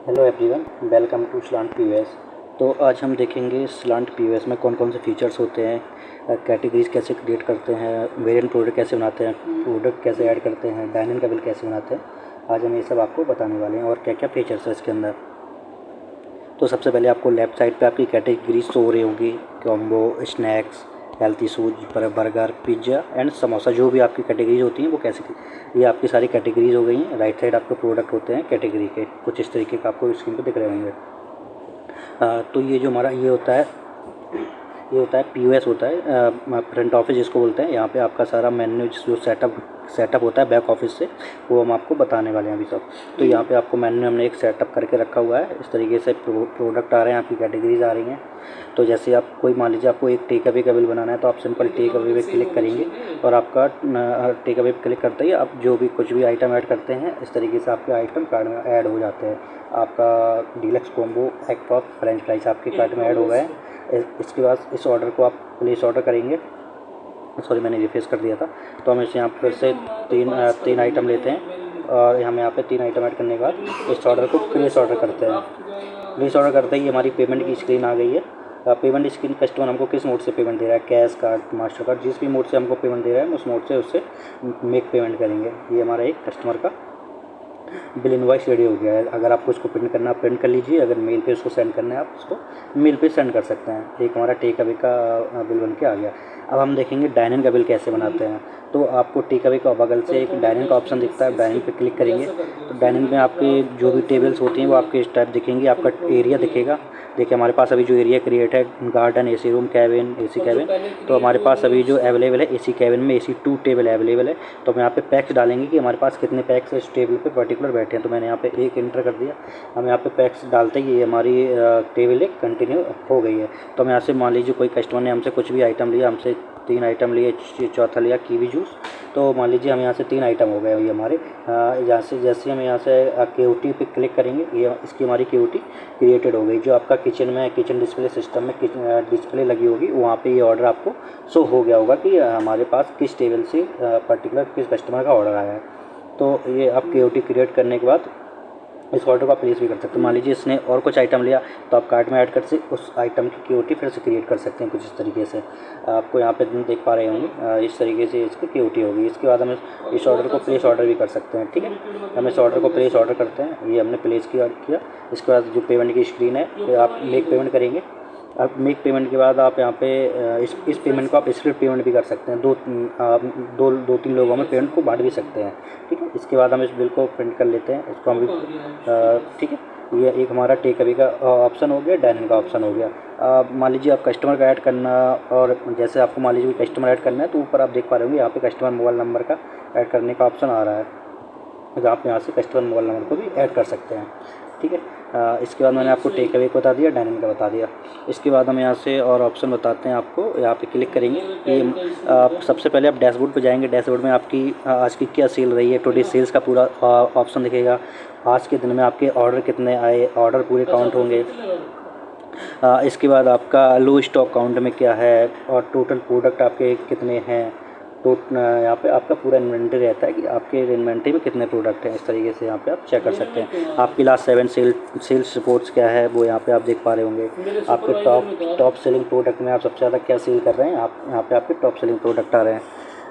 Hello everyone, welcome to Slant POS. तो आज हम देखेंगे स्लांट पीओएस में कौन कौन से फीचर्स होते हैं, कैटेगरीज कैसे क्रिएट करते हैं, वेरिएंट प्रोडक्ट कैसे बनाते हैं, प्रोडक्ट कैसे ऐड करते हैं, डायनेमिक का बिल कैसे बनाते हैं। आज हम ये सब आपको बताने वाले हैं और क्या क्या फीचर्स है इसके अंदर। तो सबसे पहले आपको लेफ्ट साइड पे आपकी कैटेगरीज शो हो रही होंगी, combo, snacks, healthy shoes, burger, pizza and samosa. जो भी आपकी कैटेगरीज होती हैं वो कैसे, ये आपकी सारी कैटेगरीज हो गई हैं। राइट साइड आपके प्रोडक्ट होते हैं कैटेगरी के, कुछ इस तरीके का आपको स्क्रीन पे दिख रहे होंगे। तो ये जो हमारा ये होता है पीओएस होता है, फ्रंट ऑफिस जिसको बोलते हैं। यहाँ पे आपका सारा मेन्यू जो सेटअप होता है बैक ऑफिस से, वो हम आपको बताने वाले हैं अभी सब। तो यहाँ पे आपको मेन्यू हमने एक सेटअप करके रखा हुआ है। इस तरीके से प्रोडक्ट आ रहे हैं, आपकी कैटेगरीज आ रही हैं। तो जैसे आप कोई मान लीजिए आपको एक टेक अवे का बिल बनाना है, तो आप सिंपल टेक अवे पे क्लिक करेंगे और आपका टेक अवे पे क्लिक करते ही आप जो भी कुछ भी आइटम ऐड करते हैं, इस तरीके से आपके आइटम कार्ड में ऐड हो जाते हैं। आपका deluxe combo egg puff French fries आपके कार्ट में ऐड हो गए हैं। इसके बाद इस ऑर्डर को आप प्लेस ऑर्डर करेंगे। सॉरी, मैंने रिफ्रेश कर दिया था। तो हम इसे यहाँ फिर से तीन आइटम लेते हैं और हम यहाँ पे 3 आइटम ऐड करने के बाद इस ऑर्डर को प्लेस ऑर्डर करते हैं। प्लेस ऑर्डर करते ही हमारी पेमेंट की स्क्रीन आ गई है। पेमेंट स्क्रीन कस्टमर हमको किस मोड से पेमेंट दे रहा है, कैश, कार्ड, मास्टर कार्ड, जिस भी मोड से हमको पेमेंट दे रहा है हम उस मोड से उससे मेक पेमेंट करेंगे। ये हमारा एक कस्टमर का बिल इनवॉइस रेडी हो गया है। अगर आपको इसको प्रिंट करना है प्रिंट कर लीजिए, अगर मेल पे उसको सेंड करना है आप उसको मेल पे सेंड कर सकते हैं। एक हमारा टेक अवे का बिल बन के आ गया। अब हम देखेंगे डाइनिंग का बिल कैसे बनाते हैं। तो आपको टेक अवे का बगल से एक डाइनिंग का ऑप्शन दिखता है, डाइनिंग पे क्लिक करेंगे तो डाइनिंग में आपके जो भी टेबल्स होती हैं वो आपके इस टाइप दिखेंगी। आपका एरिया दिखेगा। देखिए हमारे पास अभी जो एरिया क्रिएट है, garden, AC room, cabin, AC cabin, तो हमारे पास अभी जो अवेलेबल है एसी कैबिन में एसी 2 टेबल अवेलेबल है। तो हम यहाँ पे पैक्स डालेंगे कि हमारे पास कितने पैक्स इस टेबल पे पर्टिकुलर बैठे हैं। तो मैंने यहाँ पे 1 इंटर कर दिया। हम यहाँ पे पैक्स डालते ही ये हमारी टेबल एक कंटिन्यू हो गई है। तो हम यहाँ से मान लीजिए कोई कस्टमर ने हमसे कुछ भी आइटम लिया, हमसे 3 आइटम लिए, चौथा लिया कीवी जूस। तो मान लीजिए हम यहाँ से 3 आइटम हो गए ये हमारे। यहाँ से जैसे हम यहाँ से KOT पे क्लिक करेंगे, ये इसकी हमारी KOT क्रिएटेड हो गई। जो आपका किचन में किचन डिस्प्ले सिस्टम में डिस्प्ले लगी होगी, वहाँ पे ये ऑर्डर आपको शो हो गया होगा कि हमारे पास किस टेबल से पर्टिकुलर किस कस्टमर का ऑर्डर आया है। तो ये आप KOT क्रिएट करने के बाद इस ऑर्डर को आप प्लेस भी कर सकते हो। मान लीजिए इसने और कुछ आइटम लिया तो आप कार्ट में ऐड कर से उस आइटम की KOT फिर से क्रिएट कर सकते हैं कुछ इस तरीके से। आपको यहाँ पे देख पा रहे होंगे इस तरीके से इसकी KOT होगी। इसके बाद हम इस ऑर्डर को प्लेस ऑर्डर भी कर सकते हैं। ठीक है, हम इस ऑर्डर को प्लेस ऑर्डर करते हैं। ये हमने प्लेस किया। इसके बाद जो पेमेंट की स्क्रीन है, आप मेक पेमेंट करेंगे। अब मेक पेमेंट के बाद आप यहाँ पे इस पेमेंट को आप स्प्लिट पेमेंट भी कर सकते हैं। दो तीन लोगों में पेमेंट को बांट भी सकते हैं। ठीक है, इसके बाद हम इस बिल को प्रिंट कर लेते हैं। इसको हम भी ठीक है, ये एक हमारा टेक अवे का ऑप्शन हो गया, डाइनिंग का ऑप्शन हो गया। मान लीजिए आप कस्टमर का ऐड करना, और जैसे आपको मान लीजिए कस्टमर ऐड करना है तो ऊपर आप देख पा रहे होंगे यहाँ पे कस्टमर मोबाइल नंबर का ऐड करने का ऑप्शन आ रहा है। तो आप यहाँ से कस्टमर मोबाइल नंबर को भी ऐड कर सकते हैं। ठीक है, इसके बाद मैंने आपको टेक अवे को बता दिया, डाइनिंग का बता दिया। इसके बाद हम यहाँ से और ऑप्शन बताते हैं आपको। यहाँ पे क्लिक करेंगे। ये सबसे पहले आप डैशबोर्ड पे जाएंगे। डैशबोर्ड में आपकी आज की क्या सेल रही है, टुडे सेल्स का पूरा ऑप्शन दिखेगा। आज के दिन में आपके ऑर्डर कितने आए, ऑर्डर पूरे काउंट होंगे। इसके बाद आपका लो स्टॉक काउंट में क्या है और टोटल प्रोडक्ट आपके कितने हैं। तो यहाँ पे आपका पूरा इन्वेंट्री रहता है कि आपके इन्वेंट्री में कितने प्रोडक्ट हैं। इस तरीके से यहाँ पे आप चेक कर सकते हैं। आपकी लास्ट 7 सेल्स रिपोर्ट्स क्या है वो यहाँ पे आप देख पा रहे होंगे। आपके टॉप सेलिंग प्रोडक्ट में आप सबसे ज़्यादा क्या सेल कर रहे हैं, आप यहाँ पे आपके टॉप सेलिंग प्रोडक्ट आ रहे हैं।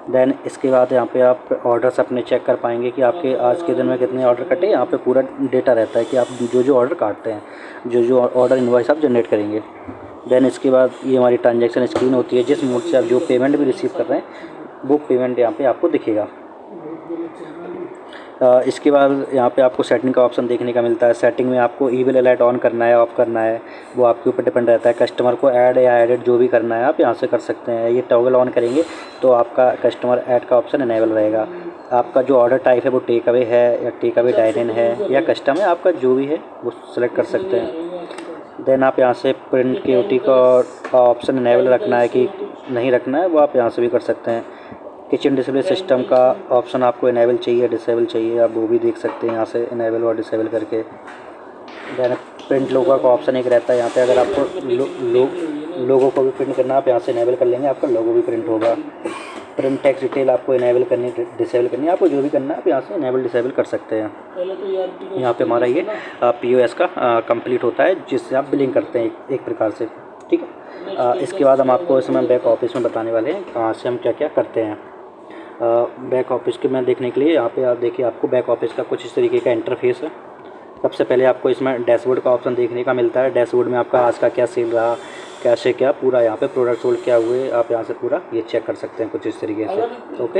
देन इसके बाद यहाँ पे आप ऑर्डर्स अपने चेक कर पाएंगे कि आपके आज के दिन में कितने ऑर्डर कटे। यहाँ पे पूरा डेटा रहता है कि आप जो ऑर्डर काटते हैं, जो ऑर्डर इनवॉइस आप जनरेट करेंगे। देन इसके बाद ये हमारी ट्रांजैक्शन स्क्रीन होती है, जिस मोड से आप जो पेमेंट भी रिसीव कर रहे हैं वो पेमेंट यहाँ पे आपको दिखेगा। इसके बाद यहाँ पे आपको सेटिंग का ऑप्शन देखने का मिलता है। सेटिंग में आपको ईमेल अलर्ट ऑन करना है, ऑफ करना है, वो आपके ऊपर डिपेंड रहता है। कस्टमर को ऐड या एडिट जो भी करना है आप यहाँ से कर सकते हैं। ये टॉगल ऑन करेंगे तो आपका कस्टमर ऐड का ऑप्शन इनेबल रहेगा। आपका जो ऑर्डर टाइप है वो टेक अवे है या टेक अवे डाइन-इन है या कस्टम है, आपका जो भी है वो सिलेक्ट कर सकते हैं। देन आप यहाँ से प्रिंट KOT का ऑप्शन इनेबल रखना है कि नहीं रखना है वो आप यहाँ से भी कर सकते हैं। किचन डिस्प्ले सिस्टम का ऑप्शन आपको इनेबल चाहिए, डिसेबल चाहिए, आप वो भी देख सकते हैं यहाँ से इनेबल और डिसेबल करके। देन प्रिंट लोगो का ऑप्शन एक रहता है यहाँ पे। अगर आपको लोगों को भी प्रिंट करना है आप यहाँ से इनेबल कर लेंगे, आपका लोगो भी प्रिंट होगा। प्रिंट टेक्स्ट डिटेल आपको इनेबल करनी डिसेबल करनी है, आपको जो भी करना है आप यहाँ से इनेबल डिसेबल कर सकते हैं। यहाँ पे हमारा ये POS का कंप्लीट होता है, जिससे आप बिलिंग करते हैं एक प्रकार से, ठीक है। इसके बाद हम आपको इसमें बैक ऑफिस में बताने वाले हैं कहाँ से हम क्या क्या करते हैं। बैक ऑफिस के में देखने के लिए यहाँ पे आप देखिए, आपको बैक ऑफिस का कुछ इस तरीके का इंटरफेस है। सबसे पहले आपको इसमें डैशबोर्ड का ऑप्शन देखने का मिलता है। डैशबोर्ड में आपका आज का क्या सेल रहा, कैसे क्या पूरा यहाँ पे प्रोडक्ट सोल्ड क्या हुए, आप यहाँ से पूरा ये चेक कर सकते हैं कुछ इस तरीके से, ओके।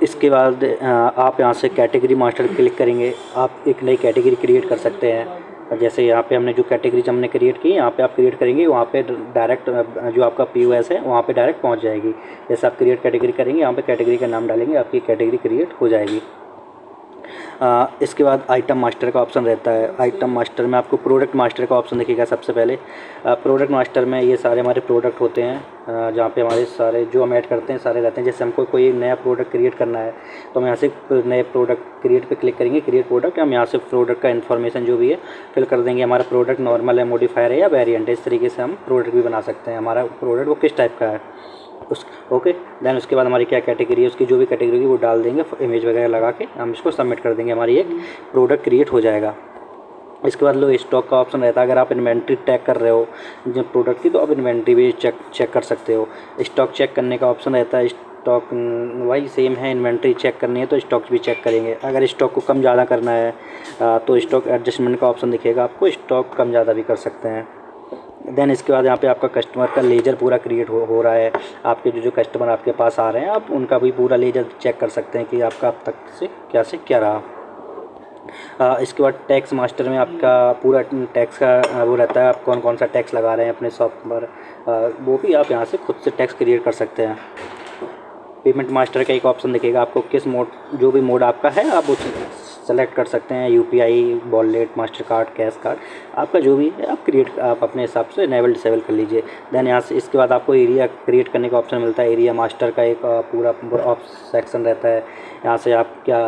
इसके बाद आप यहाँ से कैटेगरी मास्टर क्लिक करेंगे, आप एक नई कैटेगरी क्रिएट कर सकते हैं। जैसे यहाँ पे हमने जो कैटेगरीज हमने क्रिएट की, यहाँ पे आप क्रिएट करेंगे, वहाँ पे डायरेक्ट जो आपका POS है वहाँ पे डायरेक्ट पहुँच जाएगी। जैसे आप क्रिएट कैटेगरी करेंगे, यहाँ पे कैटेगरी का नाम डालेंगे, आपकी कैटेगरी क्रिएट हो जाएगी। इसके बाद आइटम मास्टर का ऑप्शन रहता है। आइटम मास्टर में आपको प्रोडक्ट मास्टर का ऑप्शन दिखेगा। सबसे पहले प्रोडक्ट मास्टर में ये सारे हमारे प्रोडक्ट होते हैं, जहाँ पे हमारे सारे जो हम ऐड करते हैं सारे रहते हैं। जैसे हमको कोई नया प्रोडक्ट क्रिएट करना है तो हम यहाँ से नए प्रोडक्ट क्रिएट पे क्लिक करेंगे, क्रिएट प्रोडक्ट। हम यहाँ से प्रोडक्ट का इन्फॉर्मेशन जो भी है फिल कर देंगे। हमारा प्रोडक्ट नॉर्मल है, मॉडिफायर है या वेरिएंट है, इस तरीके से हम प्रोडक्ट भी बना सकते हैं। हमारा प्रोडक्ट वो किस टाइप का है उस, ओके। देन उसके बाद हमारी क्या कैटेगरी है, उसकी जो भी कैटेगरी होगी वो डाल देंगे, इमेज वगैरह लगा के हम इसको सबमिट कर देंगे, हमारी एक प्रोडक्ट क्रिएट हो जाएगा। इसके बाद लो स्टॉक का ऑप्शन रहता है। अगर आप इन्वेंट्री टैग कर रहे हो जब प्रोडक्ट की, तो आप इन्वेंट्री भी चेक कर सकते हो। स्टॉक चेक करने का ऑप्शन रहता है। स्टॉक वही सेम है, इन्वेंट्री चेक करनी है तो स्टॉक भी चेक करेंगे। अगर स्टॉक को कम ज़्यादा करना है तो स्टॉक एडजस्टमेंट का ऑप्शन दिखेगा, आपको स्टॉक कम ज़्यादा भी कर सकते हैं। देन इसके बाद यहाँ पे आपका कस्टमर का लेजर पूरा क्रिएट हो रहा है। आपके जो कस्टमर आपके पास आ रहे हैं, आप उनका भी पूरा लेजर चेक कर सकते हैं कि आपका अब तक से क्या रहा। इसके बाद टैक्स मास्टर में आपका पूरा टैक्स का वो रहता है, आप कौन कौन सा टैक्स लगा रहे हैं अपने शॉप पर, वो भी आप यहाँ से खुद से टैक्स क्रिएट कर सकते हैं। पेमेंट मास्टर का एक ऑप्शन दिखेगा, आपको किस मोड, जो भी मोड आपका है आप उस सेलेक्ट कर सकते हैं। UPI, wallet, master card, cash card, आपका जो भी है आप अपने हिसाब से इनेबल डिसेबल कर लीजिए। देन यहाँ से इसके बाद आपको एरिया क्रिएट करने का ऑप्शन मिलता है। एरिया मास्टर का एक पूरा सेक्शन रहता है। यहाँ से आप क्या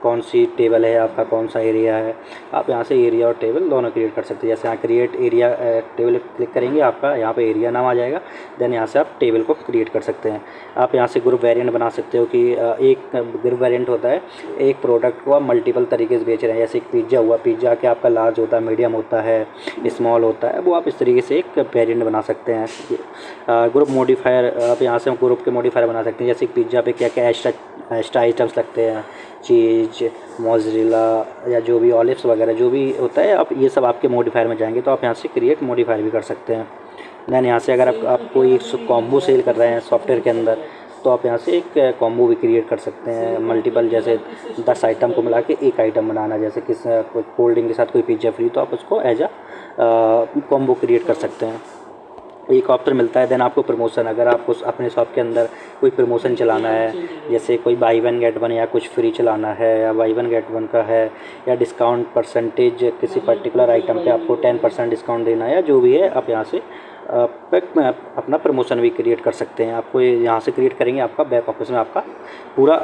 कौन सी टेबल है आपका, कौन सा एरिया है, आप यहाँ से एरिया और टेबल दोनों क्रिएट कर सकते हैं। जैसे यहाँ क्रिएट एरिया टेबल क्लिक करेंगे, आपका यहाँ पे एरिया नाम आ जाएगा। देन यहाँ से आप टेबल को क्रिएट कर सकते हैं। आप यहाँ से ग्रुप वेरिएंट बना सकते हो कि एक ग्रुप वेरिएंट होता है, एक प्रोडक्ट को आप मल्टीपल तरीके से बेच रहे हैं। जैसे एक पिज़्ज़ा हुआ, पिज़्ज़ा के आपका लार्ज होता है, मीडियम होता है, स्मॉल होता है, वो आप इस तरीके से एक वेरिएंट बना सकते हैं। ग्रुप मॉडिफायर, आप यहाँ से ग्रुप के मॉडिफायर बना सकते हैं। जैसे पिज़्ज़ा पे क्या क्या एक्स्ट्रा आइटम्स लगते हैं, चीज़, मोज़रेला या जो भी ऑलिव्स वगैरह जो भी होता है, आप ये सब आपके मॉडिफायर में जाएंगे तो आप यहाँ से क्रिएट मॉडिफायर भी कर सकते हैं। देन यहाँ से अगर आप कोई एक कॉम्बो सेल कर रहे हैं सॉफ्टवेयर के अंदर, तो आप यहाँ से एक कॉम्बो भी क्रिएट कर सकते हैं। मल्टीपल, जैसे 10 आइटम को मिला के एक आइटम बनाना, जैसे कोई कोल्ड ड्रिंक के साथ कोई पिज़्ज़ा फ्री, तो आप उसको एज अ कॉम्बो क्रिएट कर सकते हैं। एक ऑप्शन मिलता है। देन आपको प्रमोशन, अगर आपको अपने शॉप के अंदर कोई प्रमोशन चलाना है, जैसे कोई बाई 1 गेट 1 या कुछ फ्री चलाना है, या बाई 1 गेट 1 का है, या डिस्काउंट परसेंटेज किसी पर्टिकुलर आइटम पे आपको 10% डिस्काउंट देना है, या जो भी है, आप यहाँ से अपना प्रमोशन भी क्रिएट कर सकते हैं। आपको यहाँ से क्रिएट करेंगे, आपका बैक ऑफिस में आपका पूरा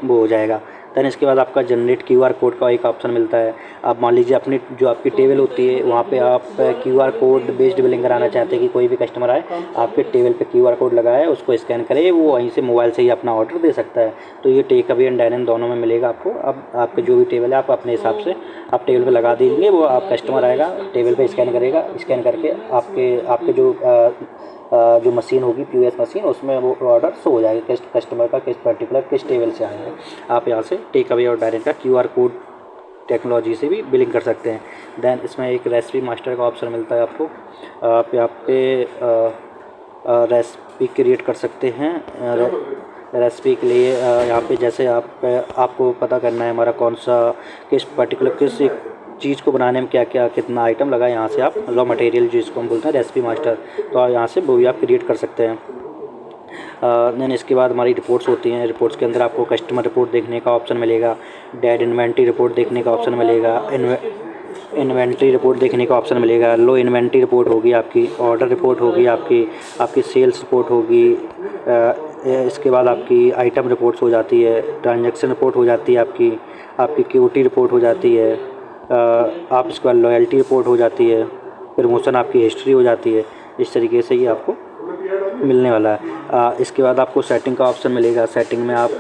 वो हो जाएगा। देन इसके बाद आपका जनरेट QR कोड का एक ऑप्शन मिलता है। आप मान लीजिए अपनी जो आपकी टेबल होती है वहाँ पे आप QR कोड बेस्ड बिलिंग कराना चाहते हैं कि कोई भी कस्टमर आए, आपके टेबल पे QR कोड लगा है, उसको स्कैन करे, वो वहीं से मोबाइल से ही अपना ऑर्डर दे सकता है। तो ये take away and dine in दोनों में मिलेगा आपको। अब आपके जो भी टेबल है आप अपने हिसाब से आप टेबल पर लगा दीजिए, वो आप कस्टमर आएगा टेबल पर स्कैन करेगा, स्कैन करके आपके जो मशीन होगी POS मशीन, उसमें वो ऑर्डर शो हो जाएगा कस्टमर का किस पर्टिकुलर किस टेबल से आया है। आप यहाँ से टेक अवे और डायरेक्ट का QR कोड टेक्नोलॉजी से भी बिलिंग कर सकते हैं। देन इसमें एक रेसिपी मास्टर का ऑप्शन मिलता है आपको। आप यहाँ पे रेसिपी क्रिएट कर सकते हैं। रेसिपी के लिए यहाँ पे जैसे आपको पता करना है हमारा कौन सा किस पर्टिकुलर किस चीज़ को बनाने में क्या क्या कितना आइटम लगा, यहाँ से आप रॉ मटेरियल जिसको हम बोलते हैं रेसिपी मास्टर, तो आप यहाँ से वो भी आप क्रिएट कर सकते हैं। देन इसके बाद हमारी रिपोर्ट्स होती हैं। रिपोर्ट्स के अंदर आपको कस्टमर रिपोर्ट देखने का ऑप्शन मिलेगा, डेड इन्वेंट्री रिपोर्ट देखने का ऑप्शन मिलेगा, इन्वेंट्री रिपोर्ट देखने का ऑप्शन मिलेगा, लो इन्वेंट्री रिपोर्ट होगी आपकी, ऑर्डर रिपोर्ट होगी आपकी सेल्स रिपोर्ट होगी। इसके बाद आपकी आइटम रिपोर्ट्स हो जाती है, ट्रांजैक्शन रिपोर्ट हो जाती है, आपकी QT रिपोर्ट हो जाती है, आप इसके बाद लॉयल्टी रिपोर्ट हो जाती है, प्रमोशन आपकी हिस्ट्री हो जाती है। इस तरीके से ही आपको मिलने वाला है। इसके बाद आपको सेटिंग का ऑप्शन मिलेगा। सेटिंग में आप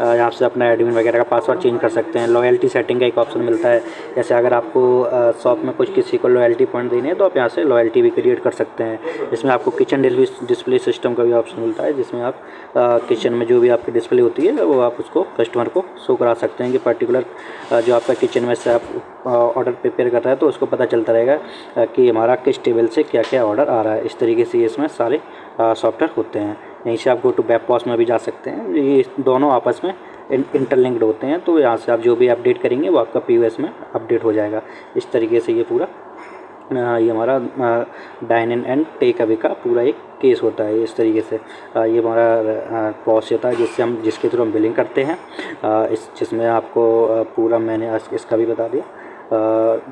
यहाँ से अपना एडमिन वगैरह का पासवर्ड चेंज कर सकते हैं। लॉयल्टी सेटिंग का एक ऑप्शन मिलता है, जैसे अगर आपको शॉप में कुछ किसी को लॉयल्टी पॉइंट देने हैं तो आप यहाँ से लॉयल्टी भी क्रिएट कर सकते हैं। इसमें आपको किचन डिस्प्ले सिस्टम का भी ऑप्शन मिलता है, जिसमें आप किचन में जो भी आपकी डिस्प्ले होती है वो आप उसको कस्टमर को शो करा सकते हैं कि पर्टिकुलर जो आपका किचन में से आप ऑर्डर प्रिपेयर कर रहा है तो उसको पता चलता रहेगा कि हमारा किस टेबल से क्या क्या ऑर्डर आ रहा है। इस तरीके से इसमें सारे सॉफ्टवेयर होते हैं। यहीं से आप गो टू वेब पॉस में भी जा सकते हैं। ये दोनों आपस में इंटरलिंक्ड होते हैं, तो यहाँ से आप जो भी अपडेट करेंगे वो आपका पीओएस में अपडेट हो जाएगा। इस तरीके से ये पूरा ये हमारा dine in and take away का पूरा एक केस होता है। इस तरीके से ये हमारा पॉस होता है जिसके थ्रू हम बिलिंग करते हैं। जिसमें आपको पूरा मैंने इसका भी बता दिया,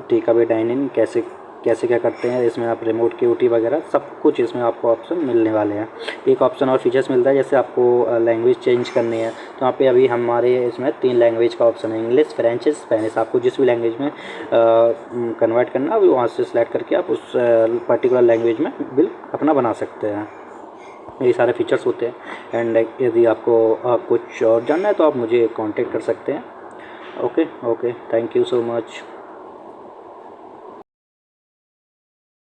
टेक अवे डाइन इन कैसे क्या करते हैं। इसमें आप रिमोट KOT वगैरह सब कुछ इसमें आपको ऑप्शन मिलने वाले हैं। एक ऑप्शन और फीचर्स मिलता है, जैसे आपको लैंग्वेज चेंज करनी है तो यहाँ पे अभी हमारे इसमें 3 लैंग्वेज का ऑप्शन है, इंग्लिश, फ्रेंच, स्पेनिश। आपको जिस भी लैंग्वेज में कन्वर्ट करना है वहाँ से सिलेक्ट करके आप उस पर्टिकुलर लैंग्वेज में बिल अपना बना सकते हैं। ये सारे फीचर्स होते हैं। एंड यदि आपको कुछ और जानना है तो आप मुझे कॉन्टेक्ट कर सकते हैं। Okay, thank you so much.